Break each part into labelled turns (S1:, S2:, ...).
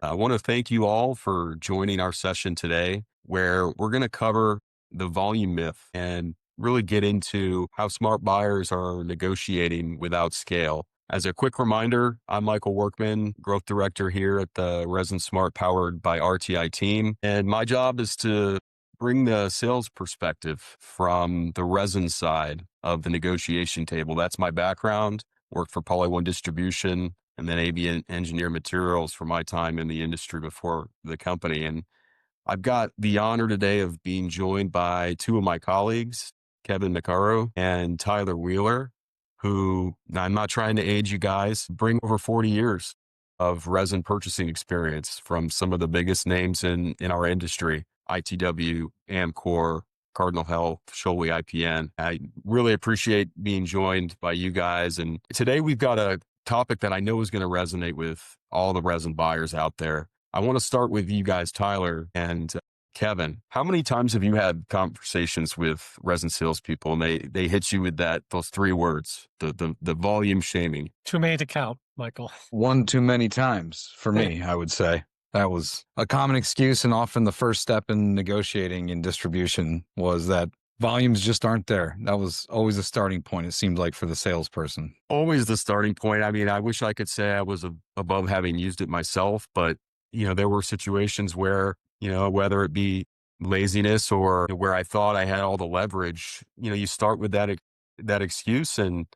S1: I want to thank you all for joining our session today, where we're going to cover the volume myth and really get into how smart buyers are negotiating without scale. As a quick reminder, I'm Michael Workman, Growth Director here at the ResinSmart powered by RTI team. And my job is to bring the sales perspective from the resin side of the negotiation table. That's my background. Worked for Poly One Distribution and then AB Engineer Materials for my time in the industry before the company. And I've got the honor today of being joined by two of my colleagues, Kevin Mekaru and Tyler Wheeler, who, now I'm not trying to age you guys, bring over 40 years of resin purchasing experience from some of the biggest names in our industry, ITW, Amcor, Cardinal Health, Scholey IPN. I really appreciate being joined by you guys. And today we've got a topic that I know is going to resonate with all the resin buyers out there. I want to start with you guys, Tyler and Kevin. How many times have you had conversations with resin salespeople and they hit you with those three words, the volume shaming?
S2: Too many to count, Michael.
S3: One too many times for me, I would say. That was a common excuse, and often the first step in negotiating in distribution was that volumes just aren't there. That was always a starting point, it seemed like, for the salesperson.
S1: Always the starting point. I mean, I wish I could say I was above having used it myself, but there were situations where, whether it be laziness or where I thought I had all the leverage, you start with that excuse. And,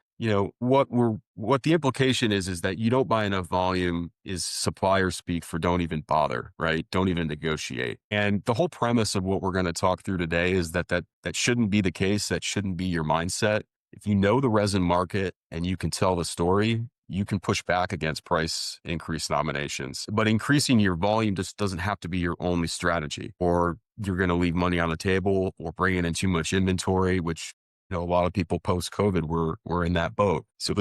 S1: what the implication is that you don't buy enough volume is supplier speak for don't even bother, right? Don't even negotiate. And the whole premise of what we're going to talk through today is that shouldn't be the case. That shouldn't be your mindset. If you know the resin market and you can tell the story, you can push back against price increase nominations. But increasing your volume just doesn't have to be your only strategy, or you're going to leave money on the table or bringing in too much inventory, which a lot of people post-COVID were in that boat. So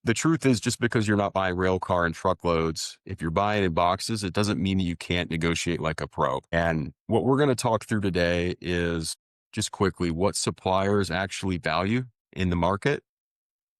S1: the truth is, just because you're not buying rail car and truckloads, if you're buying in boxes, it doesn't mean that you can't negotiate like a pro. And what we're going to talk through today is just quickly what suppliers actually value in the market.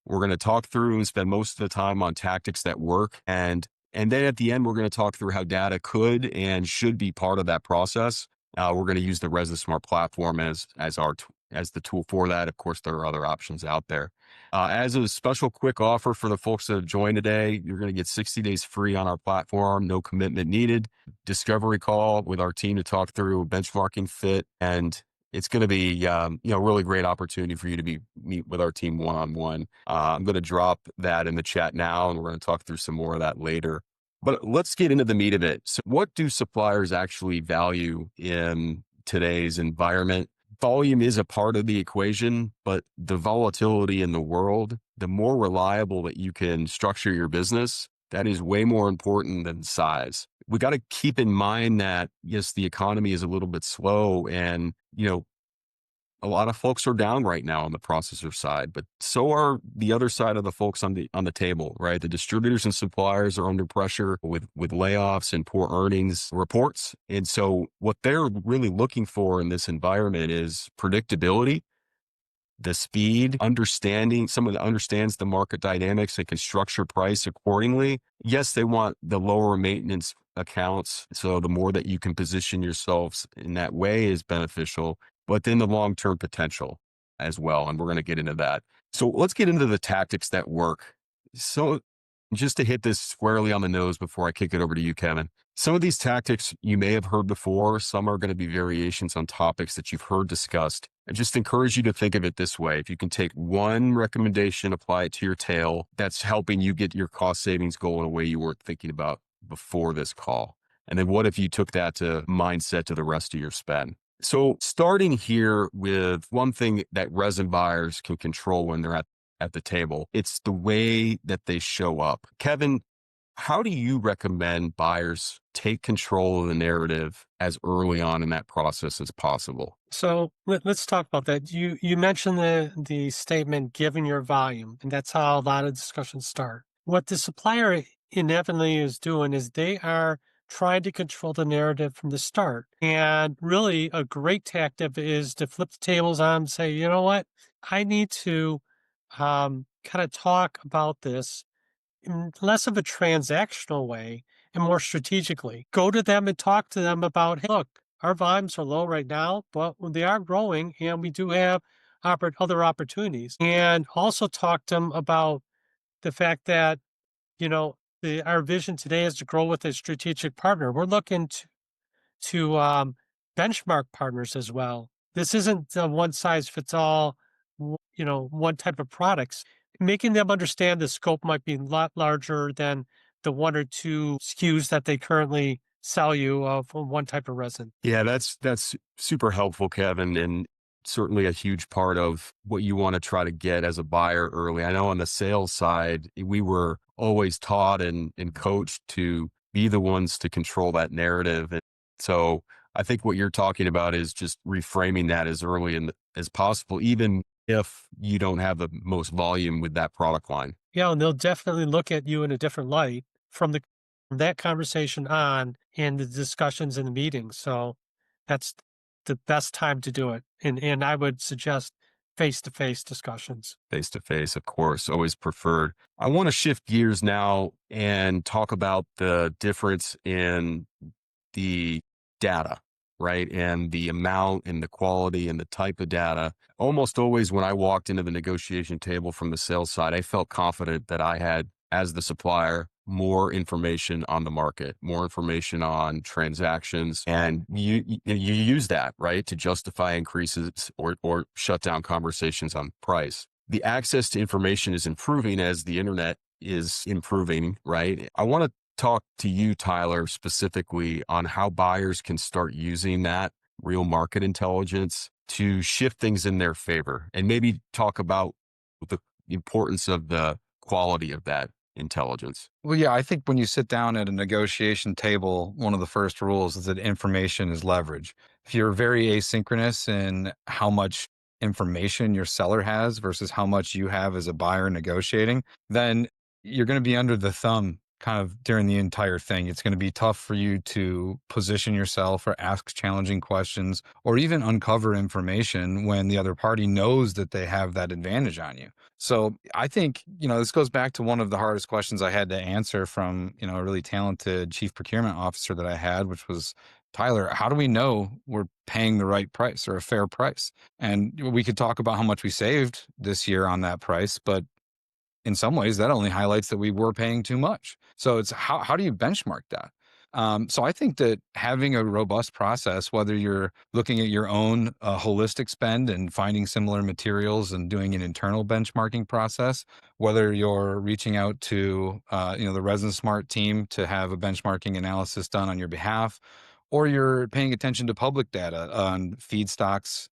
S1: We're going to talk through and spend most of the time on tactics that work. And then at the end, we're going to talk through how data could and should be part of that process. We're going to use the ResinSmart platform as the tool for that. Of course, there are other options out there. As a special quick offer for the folks that have joined today, you're going to get 60 days free on our platform, no commitment needed. Discovery call with our team to talk through benchmarking fit, and it's going to be a really great opportunity for you to meet with our team one-on-one. I'm going to drop that in the chat now, and we're going to talk through some more of that later. But let's get into the meat of it. So what do suppliers actually value in today's environment? Volume is a part of the equation, but the volatility in the world, the more reliable that you can structure your business, that is way more important than size. We got to keep in mind that, yes, the economy is a little bit slow, and, a lot of folks are down right now on the processor side, but so are the other side of the folks on the table, right? The distributors and suppliers are under pressure with layoffs and poor earnings reports. And so what they're really looking for in this environment is predictability, the speed, understanding, someone that understands the market dynamics and can structure price accordingly. Yes, they want the lower maintenance accounts. So the more that you can position yourselves in that way is beneficial, but then the long-term potential as well. And we're going to get into that. So let's get into the tactics that work. So just to hit this squarely on the nose before I kick it over to you, Kevin, some of these tactics you may have heard before. Some are going to be variations on topics that you've heard discussed. I just encourage you to think of it this way. If you can take one recommendation, apply it to your tail, that's helping you get your cost savings goal in a way you weren't thinking about before this call. And then what if you took that to mindset to the rest of your spend? So starting here with one thing that resin buyers can control when they're at the table, it's the way that they show up. Kevin, how do you recommend buyers take control of the narrative as early on in that process as possible?
S2: So let's talk about that. You mentioned the statement, given your volume, and that's how a lot of discussions start. What the supplier inevitably is doing is they are trying to control the narrative from the start. And really, a great tactic is to flip the tables on and say, you know what, I need to kind of talk about this in less of a transactional way and more strategically. Go to them and talk to them about, hey, look, our volumes are low right now, but they are growing and we do have other opportunities. And also talk to them about the fact that, our vision today is to grow with a strategic partner. We're looking to benchmark partners as well. This isn't a one size fits all, one type of products. Making them understand the scope might be a lot larger than the one or two SKUs that they currently sell you of one type of resin.
S1: Yeah, that's super helpful, Kevin, and certainly a huge part of what you want to try to get as a buyer early. I know on the sales side, we were always taught and coached to be the ones to control that narrative. And so I think what you're talking about is just reframing that as early as possible, even if you don't have the most volume with that product line.
S2: Yeah, and they'll definitely look at you in a different light from that conversation on and the discussions in the meetings. So that's the best time to do it. And I would suggest face to face discussions.
S1: Face to face, of course, always preferred. I want to shift gears now and talk about the difference in the data, right? And the amount and the quality and the type of data. Almost always when I walked into the negotiation table from the sales side, I felt confident that I had, as the supplier, more information on the market, more information on transactions. And you use that, right, to justify increases or shut down conversations on price. The access to information is improving as the internet is improving, right? I want to talk to you, Tyler, specifically on how buyers can start using that real market intelligence to shift things in their favor, and maybe talk about the importance of the quality of that intelligence.
S3: Well, yeah, I think when you sit down at a negotiation table, one of the first rules is that information is leverage. If you're very asynchronous in how much information your seller has versus how much you have as a buyer negotiating, then you're going to be under the thumb kind of during the entire thing. It's going to be tough for you to position yourself or ask challenging questions or even uncover information when the other party knows that they have that advantage on you. So I think, this goes back to one of the hardest questions I had to answer from, a really talented chief procurement officer that I had, which was, Tyler, how do we know we're paying the right price or a fair price? And we could talk about how much we saved this year on that price, but in some ways that only highlights that we were paying too much. So it's how do you benchmark that? So I think that having a robust process, whether you're looking at your own holistic spend and finding similar materials and doing an internal benchmarking process, whether you're reaching out to the ResinSmart team to have a benchmarking analysis done on your behalf, or you're paying attention to public data on feedstocks,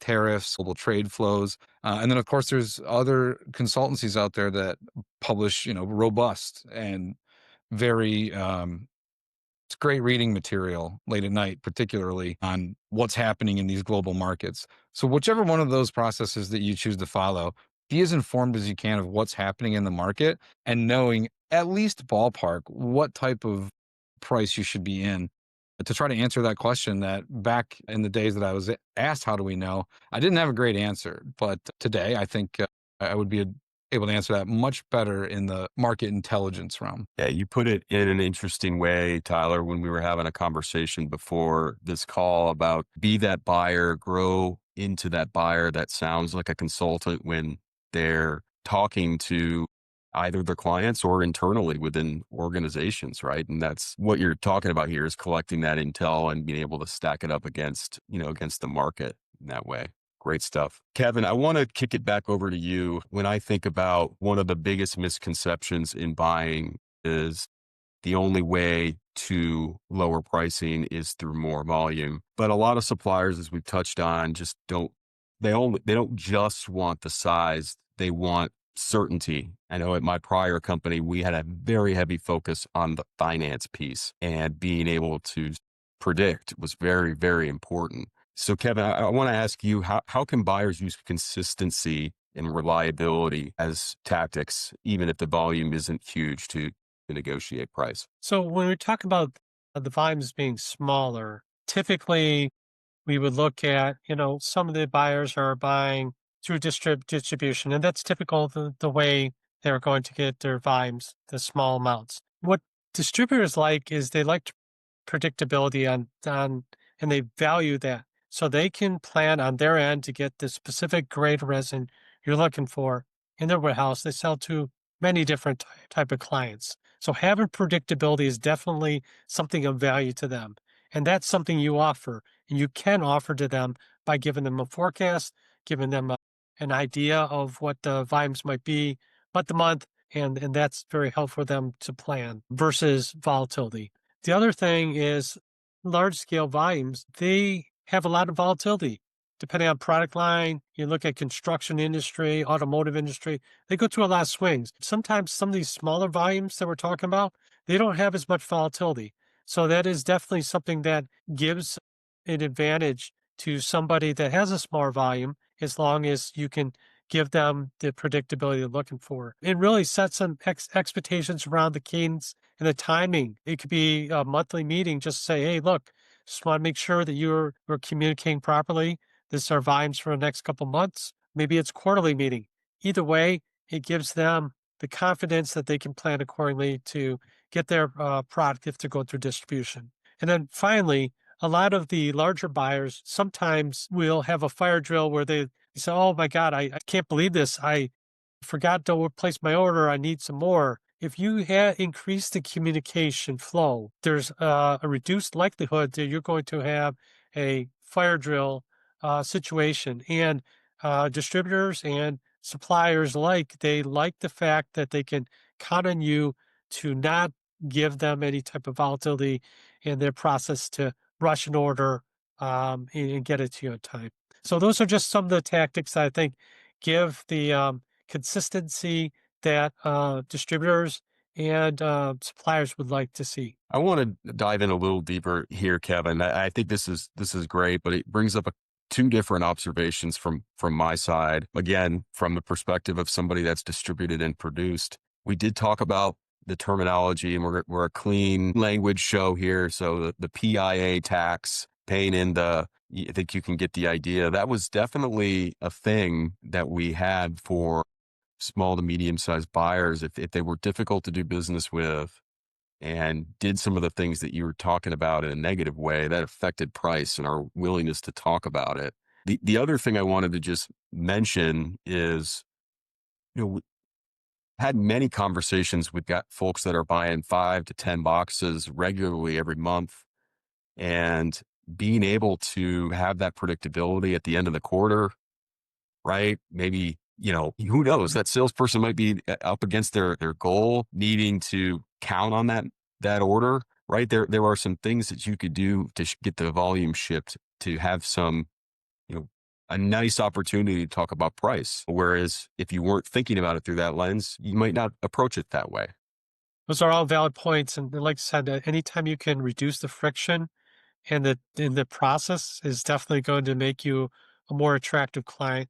S3: tariffs, global trade flows. And then, of course, there's other consultancies out there that publish, robust and very it's great reading material late at night, particularly on what's happening in these global markets. So whichever one of those processes that you choose to follow, be as informed as you can of what's happening in the market and knowing at least ballpark what type of price you should be in to try to answer that question that back in the days that I was asked, how do we know? I didn't have a great answer, but today I think I would be able to answer that much better in the market intelligence realm.
S1: Yeah, you put it in an interesting way, Tyler, when we were having a conversation before this call about be that buyer, grow into that buyer that sounds like a consultant when they're talking to either their clients or internally within organizations, right? And that's what you're talking about here is collecting that intel and being able to stack it up against, against the market in that way. Great stuff. Kevin, I want to kick it back over to you. When I think about one of the biggest misconceptions in buying is the only way to lower pricing is through more volume. But a lot of suppliers, as we've touched on, just they don't just want the size, they want certainty. I know at my prior company, we had a very heavy focus on the finance piece, and being able to predict was very, very important. So Kevin, I want to ask you, how can buyers use consistency and reliability as tactics, even if the volume isn't huge to negotiate price?
S2: So when we talk about the volumes being smaller, typically we would look at, some of the buyers are buying through distribution, and that's typical the way they're going to get their volumes, the small amounts. What distributors like is they like predictability on and they value that. So they can plan on their end to get the specific grade resin you're looking for in their warehouse. They sell to many different type of clients. So having predictability is definitely something of value to them. And that's something you offer and you can offer to them by giving them a forecast, giving them an idea of what the volumes might be month to month. And that's very helpful for them to plan versus volatility. The other thing is large scale volumes, they have a lot of volatility depending on product line. You look at construction industry, automotive industry, they go through a lot of swings. Sometimes some of these smaller volumes that we're talking about, they don't have as much volatility. So that is definitely something that gives an advantage to somebody that has a smaller volume as long as you can give them the predictability they're looking for. It really sets some expectations around the cadence and the timing. It could be a monthly meeting, just say, hey, look, just want to make sure that we're communicating properly. This is our volumes for the next couple months. Maybe it's quarterly meeting. Either way, it gives them the confidence that they can plan accordingly to get their product if they're going through distribution. And then finally, a lot of the larger buyers sometimes will have a fire drill where they say, oh my God, I can't believe this. I forgot to place my order. I need some more. If you increase the communication flow, there's a reduced likelihood that you're going to have a fire drill situation. And distributors and suppliers they like the fact that they can count on you to not give them any type of volatility in their process to rush an order and get it to you in time. So those are just some of the tactics that I think give the consistency that distributors and suppliers would like to see.
S1: I want to dive in a little deeper here, Kevin. I think this is great, but it brings up two different observations from my side. Again, from the perspective of somebody that's distributed and produced, we did talk about the terminology, and we're a clean language show here. So the PIA tax, paying in the, I think you can get the idea. That was definitely a thing that we had for small to medium sized buyers. If they were difficult to do business with and did some of the things that you were talking about in a negative way, that affected price and our willingness to talk about it. The other thing I wanted to just mention is, we had many conversations. We've got folks that are buying 5 to 10 boxes regularly every month, and being able to have that predictability at the end of the quarter, right? Maybe, who knows, that salesperson might be up against their goal, needing to count on that order, right? There are some things that you could do to get the volume shipped, to have some, a nice opportunity to talk about price. Whereas if you weren't thinking about it through that lens, you might not approach it that way.
S2: Those are all valid points. And like I said, anytime you can reduce the friction and the process is definitely going to make you a more attractive client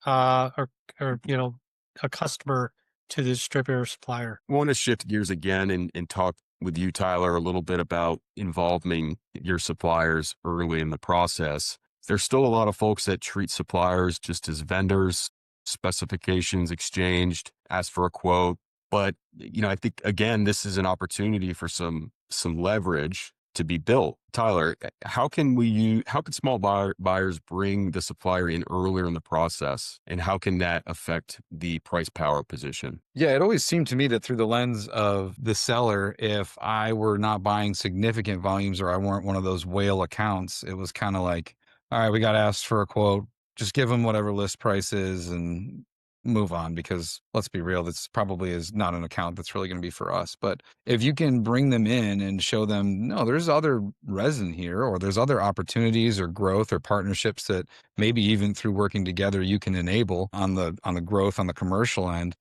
S2: or a customer to the distributor or supplier.
S1: I want to shift gears again and talk with you, Tyler, a little bit about involving your suppliers early in the process. There's still a lot of folks that treat suppliers just as vendors, specifications exchanged, ask for a quote. But, I think, again, this is an opportunity for some leverage to be built. Tyler, how can small buyers bring the supplier in earlier in the process, and how can that affect the price power position?
S3: Yeah, it always seemed to me that through the lens of the seller, if I were not buying significant volumes or I weren't one of those whale accounts, it was kind of like, all right, we got asked for a quote. Just give them whatever list price is and move on, because let's be real, this probably is not an account that's really going to be for us. But if you can bring them in and show them, no, there's other resin here, or there's other opportunities or growth or partnerships that maybe even through working together you can enable on the growth on the commercial end,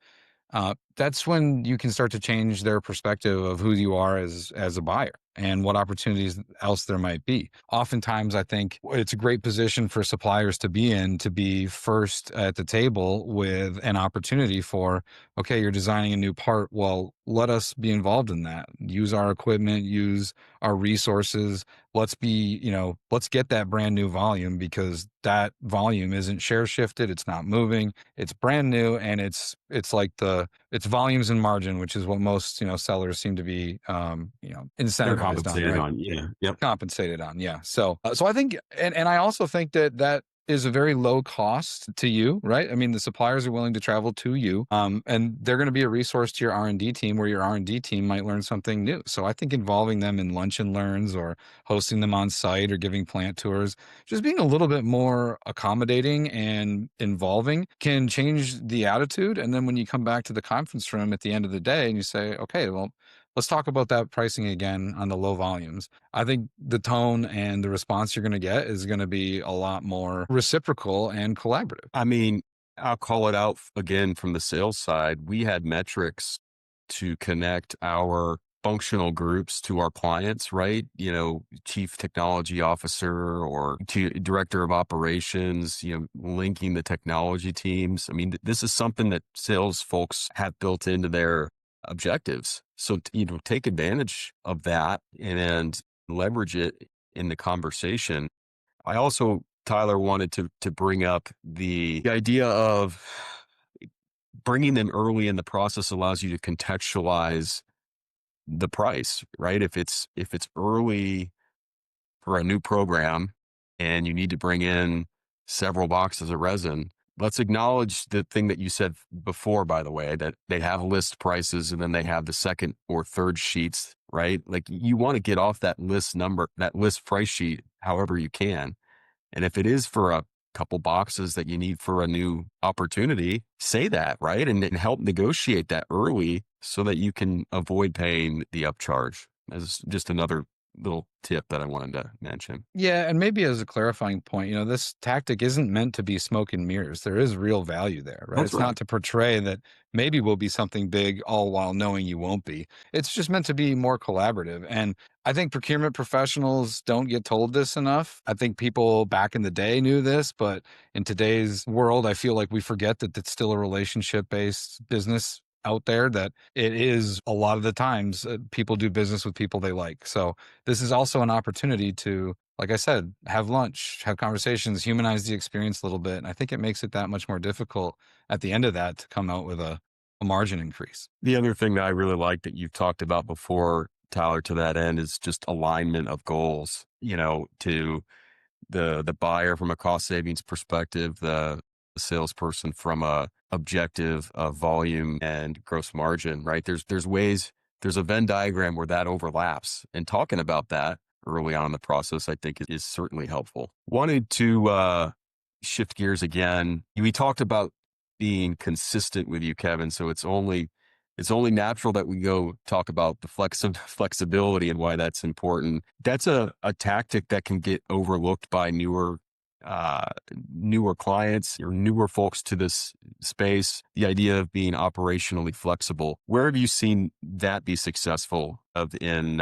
S3: that's when you can start to change their perspective of who you are as a buyer and what opportunities else there might be. Oftentimes, I think it's a great position for suppliers to be in, to be first at the table with an opportunity for, okay, you're designing a new part. Well, let us be involved in that. Use our equipment, use our resources. Let's get that brand new volume, because that volume isn't share shifted. It's not moving. It's brand new. And it's like the it's volumes and margin, which is what most, sellers seem to be,
S1: They're
S3: incentivized on,
S1: compensated
S3: right?
S1: on. Yeah. Yep.
S3: Compensated on. Yeah. So I think, and I also think that is a very low cost to you, right? I mean, the suppliers are willing to travel to you, and they're going to be a resource to your R&D team, where your R&D team might learn something new. So I think involving them in lunch and learns, or hosting them on site, or giving plant tours, just being a little bit more accommodating and involving, can change the attitude. And then when you come back to the conference room at the end of the day and you say, okay, well, let's talk about that pricing again on the low volumes, I think the tone and the response you're going to get is going to be a lot more reciprocal and collaborative.
S1: I mean, I'll call it out again from the sales side. We had metrics to connect our functional groups to our clients, right? Chief technology officer or director of operations, linking the technology teams. I mean, this is something that sales folks have built into their objectives. So, take advantage of that and leverage it in the conversation. I also, Tyler, wanted to bring up the idea of bringing them early in the process allows you to contextualize the price, right? If it's early for a new program and you need to bring in several boxes of resin, let's acknowledge the thing that you said before, by the way, that they have list prices and then they have the second or third sheets, right? Like, you want to get off that list number, that list price sheet, however you can. And if it is for a couple boxes that you need for a new opportunity, say that, right? And help negotiate that early so that you can avoid paying the upcharge. As just another little tip that I wanted to mention.
S3: Yeah, and maybe as a clarifying point, this tactic isn't meant to be smoke and mirrors. There is real value there, right?
S1: That's
S3: It's
S1: right.
S3: not to portray that maybe we'll be something big, all while knowing you won't be. It's just meant to be more collaborative. And I think procurement professionals don't get told this enough. I think people back in the day knew this, but in today's world, I feel like we forget that it's still a relationship-based business out there, that it is a lot of the times, people do business with people they like. So this is also an opportunity to, like I said, have lunch, have conversations, humanize the experience a little bit. And I think it makes it that much more difficult at the end of that to come out with a margin increase.
S1: The other thing that I really like that you've talked about before, Tyler, to that end is just alignment of goals, to the buyer from a cost savings perspective, the salesperson from a objective of volume and gross margin, right? There's a Venn diagram where that overlaps, and talking about that early on in the process, I think is certainly helpful. Wanted to shift gears again. We talked about being consistent with you, Kevin. So it's only natural that we go talk about the flexibility and why that's important. That's a tactic that can get overlooked by newer clients or newer folks to this space. The idea of being operationally flexible. Where have you seen that be successful in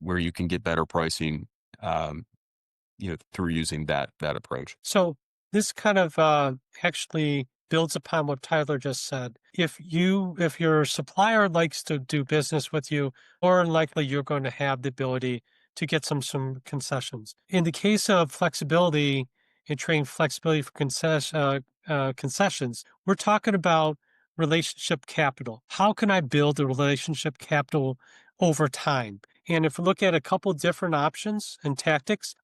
S1: where you can get better pricing, through using that approach?
S2: So this kind of actually builds upon what Tyler just said. If your supplier likes to do business with you, more than likely you're going to have the ability to get some concessions. In the case of flexibility and trading flexibility for concessions, we're talking about relationship capital. How can I build the relationship capital over time? And if we look at a couple different options and tactics,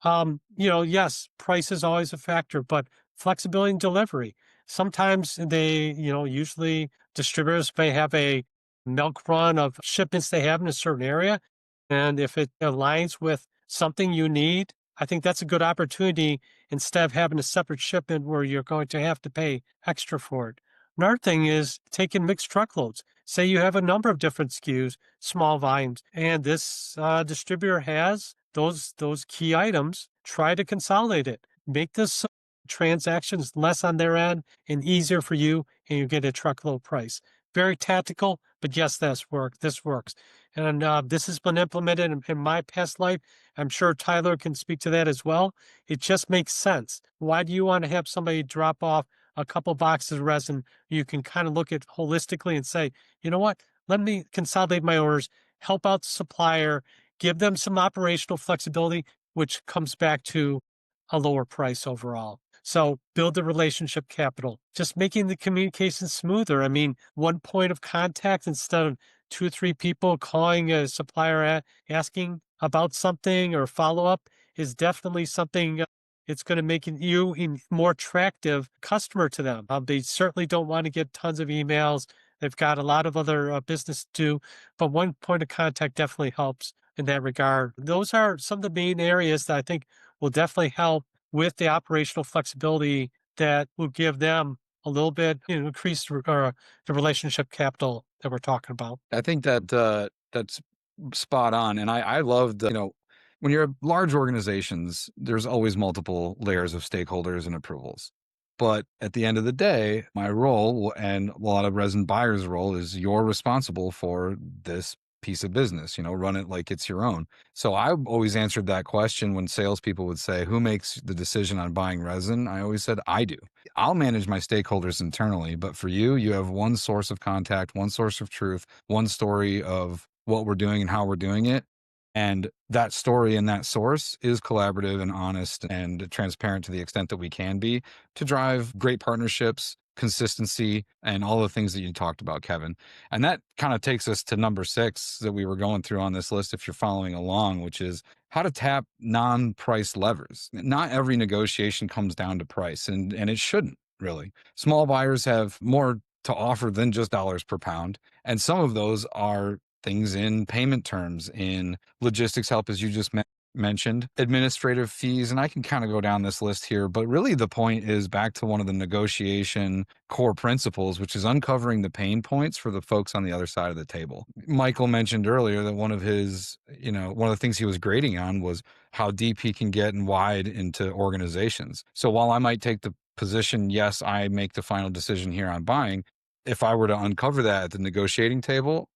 S2: yes, price is always a factor, but flexibility and delivery. Sometimes usually distributors may have a milk run of shipments they have in a certain area. And if it aligns with something you need, I think that's a good opportunity instead of having a separate shipment where you're going to have to pay extra for it. Another thing is taking mixed truckloads. Say you have a number of different SKUs, small volumes, and this distributor has those key items. Try to consolidate it. Make this transactions less on their end and easier for you, and you get a truckload price. Very tactical, but yes, this works. And this has been implemented in my past life. I'm sure Tyler can speak to that as well. It just makes sense. Why do you want to have somebody drop off a couple boxes of resin? You can kind of look at holistically and say, you know what? Let me consolidate my orders, help out the supplier, give them some operational flexibility, which comes back to a lower price overall. So build the relationship capital, just making the communication smoother. I mean, one point of contact instead of two or three people calling a supplier asking about something or follow up is definitely something. It's going to make you a more attractive customer to them. They certainly don't want to get tons of emails. They've got a lot of other business to do, but one point of contact definitely helps in that regard. Those are some of the main areas that I think will definitely help with the operational flexibility that will give them a little bit, increase the relationship capital that we're talking about.
S3: I think that that's spot on, and I love the when you're large organizations, there's always multiple layers of stakeholders and approvals. But at the end of the day, my role and a lot of resin buyers' role is you're responsible for this piece of business. Run it like it's your own. So I always answered that question when salespeople would say, "Who makes the decision on buying resin?" I always said, "I do." I'll manage my stakeholders internally, but for you, you have one source of contact, one source of truth, one story of what we're doing and how we're doing it. And that story and that source is collaborative and honest and transparent to the extent that we can be to drive great partnerships, consistency, and all the things that you talked about, Kevin. And that kind of takes us to number 6 that we were going through on this list, if you're following along, which is how to tap non-price levers. Not every negotiation comes down to price, and it shouldn't really. Small buyers have more to offer than just dollars per pound. And some of those are things in payment terms, in logistics help, as you just mentioned, administrative fees, and I can kind of go down this list here, but really the point is back to one of the negotiation core principles, which is uncovering the pain points for the folks on the other side of the table. Michael mentioned earlier that one of the things he was grading on was how deep he can get and wide into organizations. So while I might take the position, yes, I make the final decision here on buying, if I were to uncover that at the negotiating table,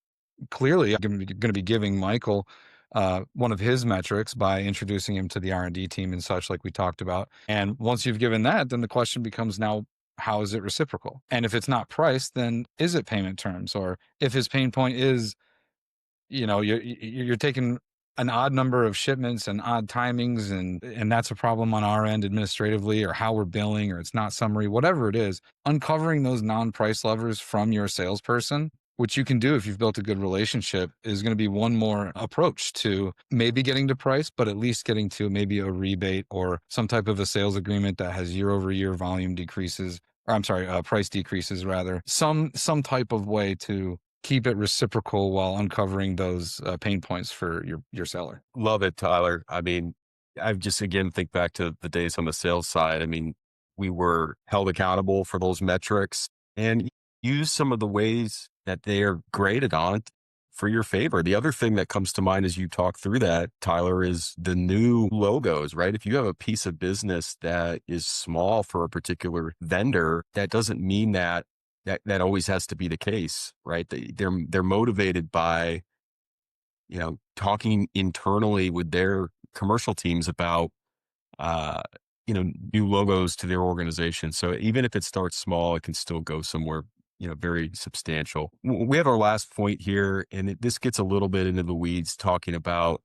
S3: clearly I'm going to be giving Michael one of his metrics by introducing him to the R&D team and such, like we talked about. And once you've given that, then the question becomes now, how is it reciprocal? And if it's not price, then is it payment terms? Or if his pain point is, you're taking an odd number of shipments and odd timings, and that's a problem on our end administratively, or how we're billing, or it's not summary, whatever it is, uncovering those non-price levers from your salesperson, which you can do if you've built a good relationship, is going to be one more approach to maybe getting to price, but at least getting to maybe a rebate or some type of a sales agreement that has year-over-year volume decreases, or I'm sorry, price decreases rather. Some type of way to keep it reciprocal while uncovering those pain points for your seller.
S1: Love it, Tyler. I mean, I just again think back to the days on the sales side. I mean, we were held accountable for those metrics and use some of the ways that they are graded on for your favor. The other thing that comes to mind as you talk through that, Tyler, is the new logos, right? If you have a piece of business that is small for a particular vendor, that doesn't mean that always has to be the case, right? They're motivated by, talking internally with their commercial teams about, new logos to their organization. So even if it starts small, it can still go somewhere, very substantial. We have our last point here, and this gets a little bit into the weeds talking about,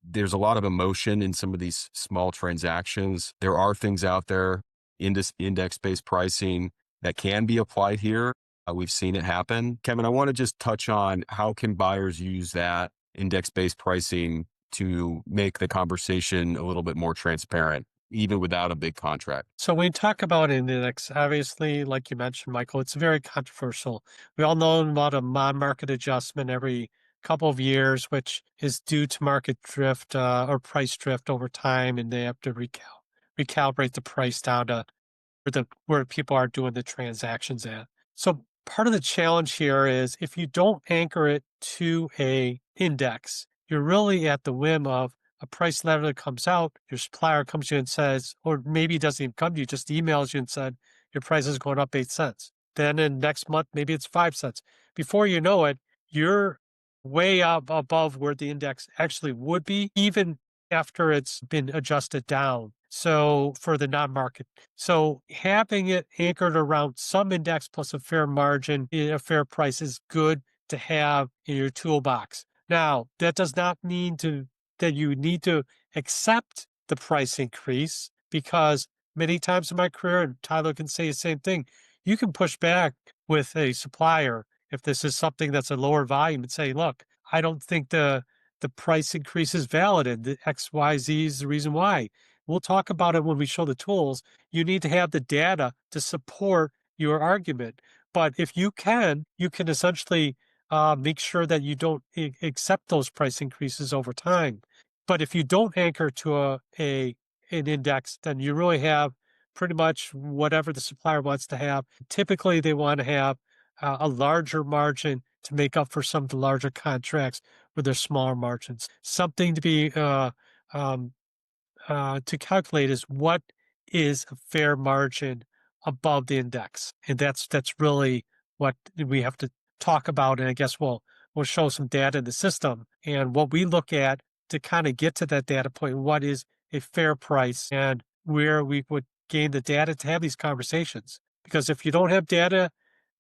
S1: there's a lot of emotion in some of these small transactions. There are things out there, index-based pricing, that can be applied here. We've seen it happen. Kevin, I want to just touch on how can buyers use that index-based pricing to make the conversation a little bit more transparent, even without a big contract.
S2: So when we talk about index, obviously, like you mentioned, Michael, it's very controversial. We all know about a market adjustment every couple of years, which is due to market drift or price drift over time, and they have to recalibrate the price down to where people are doing the transactions at. So part of the challenge here is if you don't anchor it to a index, you're really at the whim of a price letter that comes out, your supplier comes to you and says, or maybe it doesn't even come to you, just emails you and said, your price is going up 8 cents. Then in next month, maybe it's 5 cents. Before you know it, you're way up above where the index actually would be, even after it's been adjusted down. So for the non-market. So having it anchored around some index plus a fair margin, a fair price is good to have in your toolbox. Now, that does not mean that you need to accept the price increase, because many times in my career, and Tyler can say the same thing. You can push back with a supplier if this is something that's a lower volume and say, look, I don't think the price increase is valid and the XYZ is the reason why. We'll talk about it when we show the tools. You need to have the data to support your argument. But if you can essentially make sure that you don't accept those price increases over time. But if you don't anchor to an index, then you really have pretty much whatever the supplier wants to have. Typically, they want to have a larger margin to make up for some of the larger contracts with their smaller margins. Something to be um, to calculate is what is a fair margin above the index, and that's really what we have to talk about. And I guess we'll show some data in the system and what we look at to kind of get to that data point. What is a fair price, and where we would gain the data to have these conversations? Because if you don't have data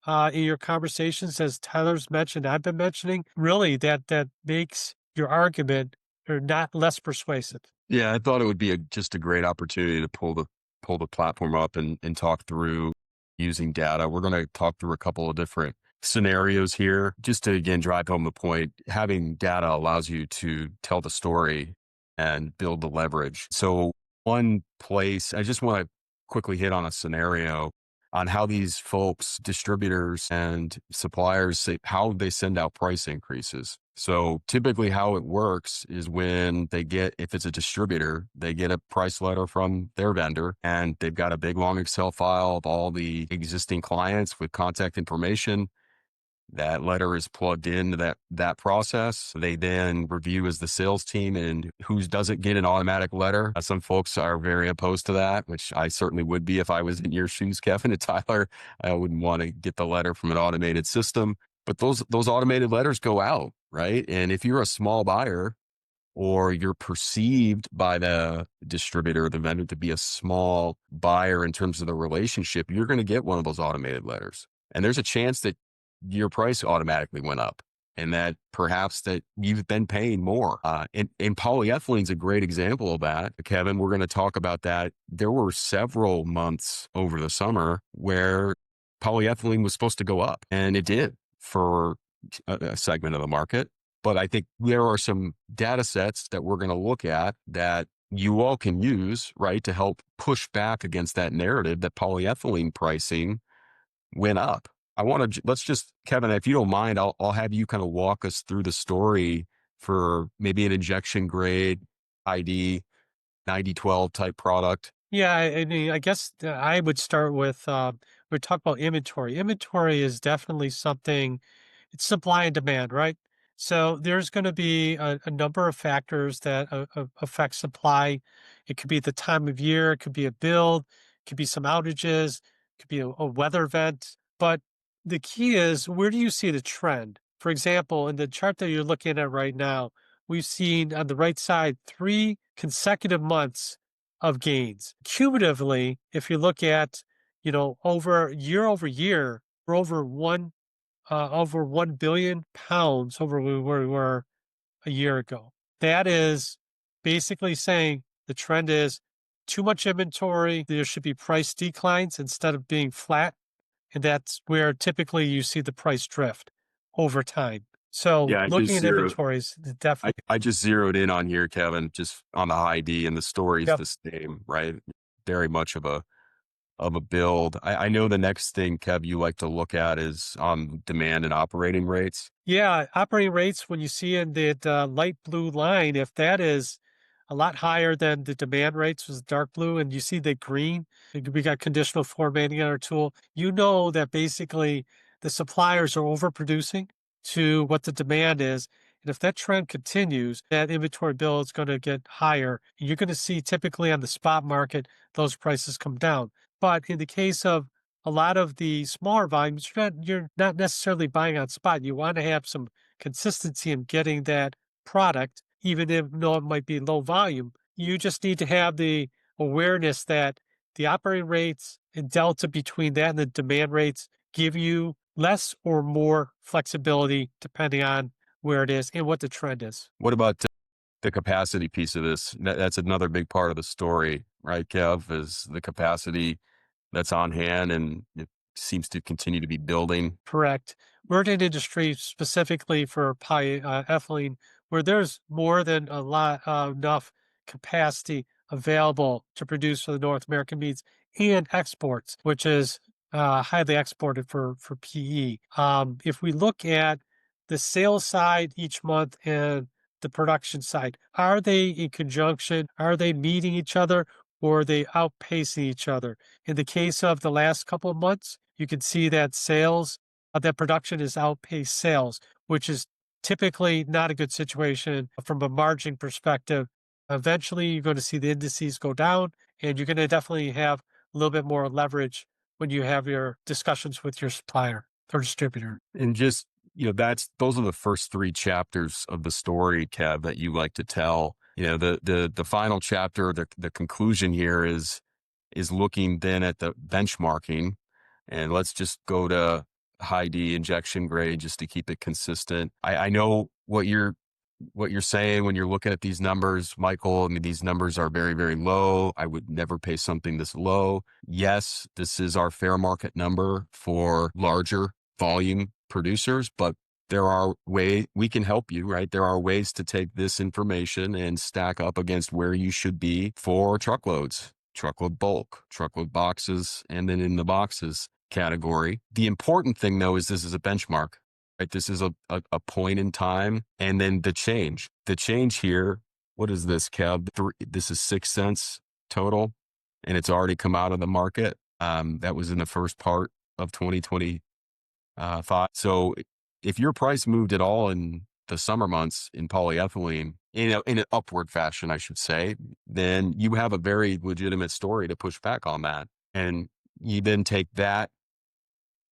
S2: in your conversations, as Tyler's mentioned, I've been mentioning, really that makes your argument or not less persuasive.
S1: Yeah, I thought it would be just a great opportunity to pull the platform up and talk through using data. We're going to talk through a couple of different scenarios here, just to again drive home the point. Having data allows you to tell the story and build the leverage. So one place, I just want to quickly hit on a scenario on how these folks, distributors and suppliers, how they send out price increases. So typically how it works is when if it's a distributor, they get a price letter from their vendor and they've got a big long Excel file of all the existing clients with contact information. That letter is plugged into that process. They then review as the sales team, and who doesn't get an automatic letter. Some folks are very opposed to that, which I certainly would be if I was in your shoes, Kevin and Tyler. I wouldn't want to get the letter from an automated system. But those automated letters go out, right? And if you're a small buyer or you're perceived by the distributor or the vendor to be a small buyer in terms of the relationship, you're going to get one of those automated letters. And there's a chance that your price automatically went up and that perhaps that you've been paying more. And polyethylene is a great example of that. Kevin, we're going to talk about that. There were several months over the summer where polyethylene was supposed to go up, and it did for a segment of the market. But I think there are some data sets that we're going to look at that you all can use, right, to help push back against that narrative that polyethylene pricing went up. Let's just, Kevin, if you don't mind, I'll have you kind of walk us through the story for maybe an injection grade ID 9012 type product.
S2: Yeah, I mean, I guess I would start with we talk about inventory. Inventory is definitely something. It's supply and demand, right? So there's going to be a number of factors that affect supply. It could be the time of year, it could be a build, it could be some outages, it could be a weather event. But the key is, where do you see the trend? For example, in the chart that you're looking at right now, we've seen on the right side 3 consecutive months of gains. Cumulatively, if you look at, over year, we're over 1 billion pounds over where we were a year ago. That is basically saying the trend is too much inventory. There should be price declines instead of being flat. And that's where typically you see the price drift over time. So
S1: Yeah,
S2: looking at inventories, definitely.
S1: I just zeroed in on here, Kevin, just on the ID, and the story's
S2: Yep.
S1: the same, right? Very much of a build. I know the next thing, Kev, you like to look at is on demand and operating rates.
S2: Yeah, operating rates, when you see in that light blue line, if that is a lot higher than the demand rates was dark blue, and you see the green, we got conditional formatting on our tool, you know that basically the suppliers are overproducing to what the demand is. And if that trend continues, that inventory bill is going to get higher. And you're going to see typically on the spot market, those prices come down. But in the case of a lot of the smaller volumes, you're not necessarily buying on spot. You want to have some consistency in getting that product, even if though it might be low volume. You just need to have the awareness that the operating rates and delta between that and the demand rates give you less or more flexibility depending on where it is and what the trend is.
S1: What about the capacity piece of this? That's another big part of the story. right, Kev, is the capacity that's on hand, and it seems to continue to be building.
S2: Correct. We're in an industry specifically for polyethylene where there's more than a lot enough capacity available to produce for the North American needs and exports, which is highly exported for PE. If we look at the sales side each month and the production side, are they in conjunction? Are they meeting each other, or are they outpacing each other? In the case of the last couple of months, you can see that that production is outpaced sales, which is typically not a good situation from a margin perspective. Eventually, you're going to see the indices go down, and you're going to definitely have a little bit more leverage when you have your discussions with your supplier or distributor.
S1: And just, those are the first three chapters of the story, Kev, that you like to tell. The final chapter, the conclusion here is looking then at the benchmarking, and let's just go to high D injection grade just to keep it consistent. I know what you're saying when you're looking at these numbers, Michael. I mean, these numbers are very, very low. I would never pay something this low. Yes, this is our fair market number for larger volume producers, but there are ways we can help you, right? There are ways to take this information and stack up against where you should be for truckloads, truckload bulk, truckload boxes, and then in the boxes category. The important thing though is this is a benchmark, right? This is a point in time, and then the change. The change here, what is this, Kev? This is 6 cents total, and it's already come out of the market. That was in the first part of 2025. So if your price moved at all in the summer months in polyethylene, in an upward fashion, I should say, then you have a very legitimate story to push back on that. And you then take that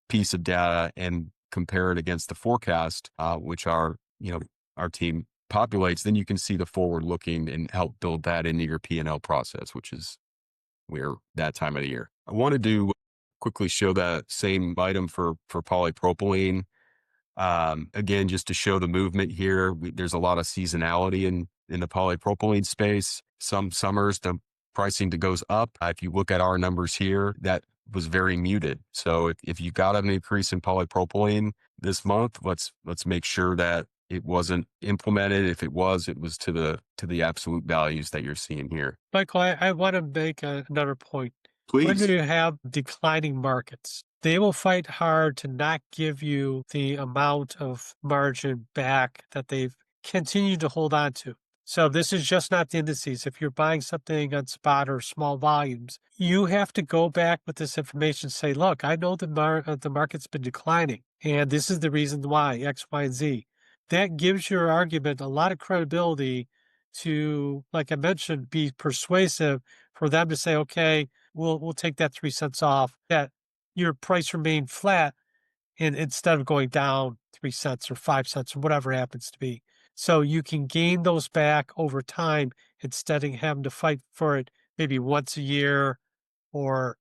S1: piece of data and compare it against the forecast, which our team populates, then you can see the forward looking and help build that into your P&L process, which is we're that time of the year. I wanted to quickly show that same item for polypropylene. Again, just to show the movement here, there's a lot of seasonality in the polypropylene space. Some summers, the pricing that goes up. If you look at our numbers here, that was very muted. So if you got an increase in polypropylene this month, let's make sure that it wasn't implemented. If it was to the absolute values that you're seeing here.
S2: Michael, I want to make another point. When
S1: Please.
S2: you have declining markets, they will fight hard to not give you the amount of margin back that they've continued to hold on to. So this is just not the indices. If you're buying something on spot or small volumes, you have to go back with this information and say, look, I know the market's been declining, and this is the reason why, X, Y, and Z. That gives your argument a lot of credibility to, like I mentioned, be persuasive for them to say, okay, we'll take that 3 cents off, that your price remained flat and instead of going down 3 cents or 5 cents or whatever it happens to be. So you can gain those back over time instead of having to fight for it maybe once a year or,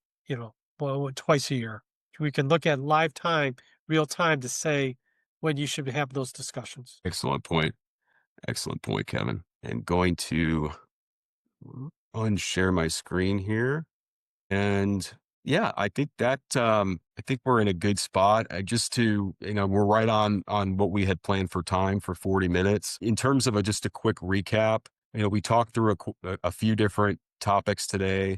S2: twice a year. We can look at live time, real time to say when you should have those discussions.
S1: Excellent point. Excellent point, Kevin. And going to unshare my screen here. And yeah, I think that I think we're in a good spot. We're right on what we had planned for time for 40 minutes. In terms of just a quick recap, we talked through a few different topics today.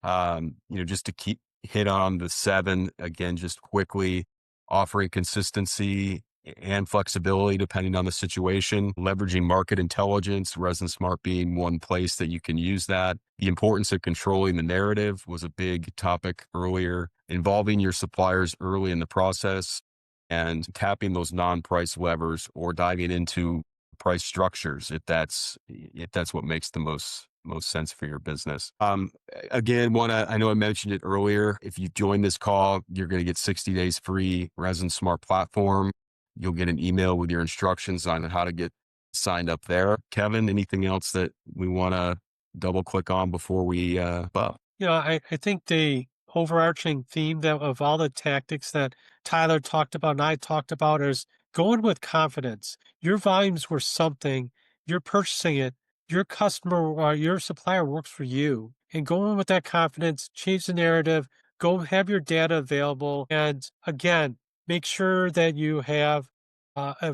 S1: Just to hit on the 7 again, just quickly, offering consistency and flexibility depending on the situation, leveraging market intelligence, ResinSmart being one place that you can use that. The importance of controlling the narrative was a big topic earlier, involving your suppliers early in the process and tapping those non-price levers or diving into price structures if that's what makes the most sense for your business. Again, I know I mentioned it earlier. If you join this call, you're going to get 60 days free ResinSmart platform. You'll get an email with your instructions on how to get signed up there. Kevin, anything else that we want to double click on before we
S2: I think the overarching theme of all the tactics that Tyler talked about and I talked about is going with confidence. Your volumes were something, you're purchasing it, your customer or your supplier works for you. And go in with that confidence, change the narrative, go have your data available. And again, make sure that you have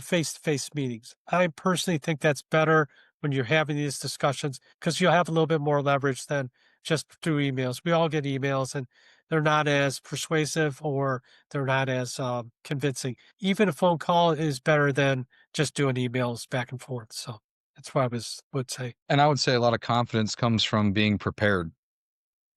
S2: face to face meetings. I personally think that's better when you're having these discussions because you'll have a little bit more leverage than just through emails. We all get emails and they're not as persuasive or they're not as convincing. Even a phone call is better than just doing emails back and forth. So that's what would say.
S3: And I would say a lot of confidence comes from being prepared.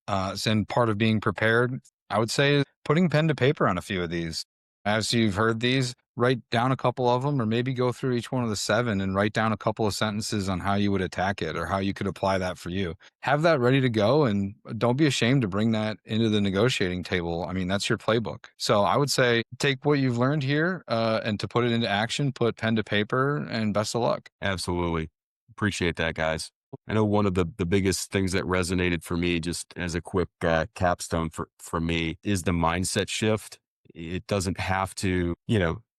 S3: And part of being prepared, I would say, is putting pen to paper on a few of these. As you've heard these, write down a couple of them, or maybe go through each one of the 7 and write down a couple of sentences on how you would attack it or how you could apply that for you. Have that ready to go, and don't be ashamed to bring that into the negotiating table. I mean, that's your playbook. So I would say take what you've learned here and to put it into action, put pen to paper, and best of luck.
S1: Absolutely. Appreciate that, guys. I know one of the biggest things that resonated for me, just as a quick capstone for me, is the mindset shift. It doesn't have to,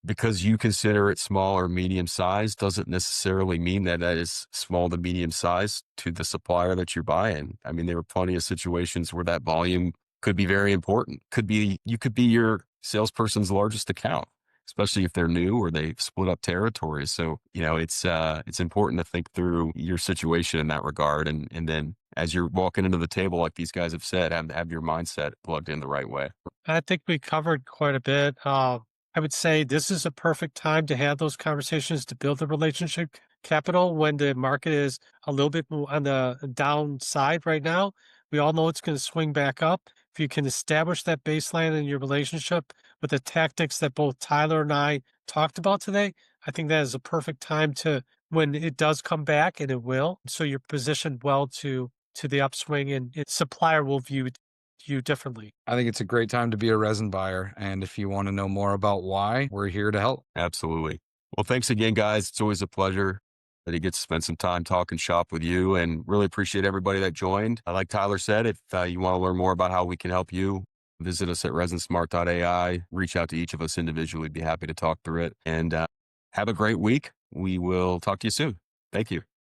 S1: because you consider it small or medium size, doesn't necessarily mean that that is small to medium size to the supplier that you're buying. I mean, there are plenty of situations where that volume could be very important. You could be your salesperson's largest account, especially if they're new or they've split up territories. So, it's important to think through your situation in that regard. And then as you're walking into the table, like these guys have said, have your mindset plugged in the right way.
S2: I think we covered quite a bit. I would say this is a perfect time to have those conversations to build the relationship capital when the market is a little bit more on the downside right now. We all know it's going to swing back up. If you can establish that baseline in your relationship with the tactics that both Tyler and I talked about today, I think that is a perfect time to when it does come back, and it will. So you're positioned well to the upswing, and its supplier will view you differently.
S3: I think it's a great time to be a resin buyer. And if you want to know more about why, we're here to help.
S1: Absolutely. Well, thanks again, guys. It's always a pleasure that he gets to spend some time talking shop with you, and really appreciate everybody that joined. Like Tyler said, if you want to learn more about how we can help you, visit us at ResinSmart.ai, reach out to each of us individually. Be happy to talk through it, and have a great week. We will talk to you soon. Thank you.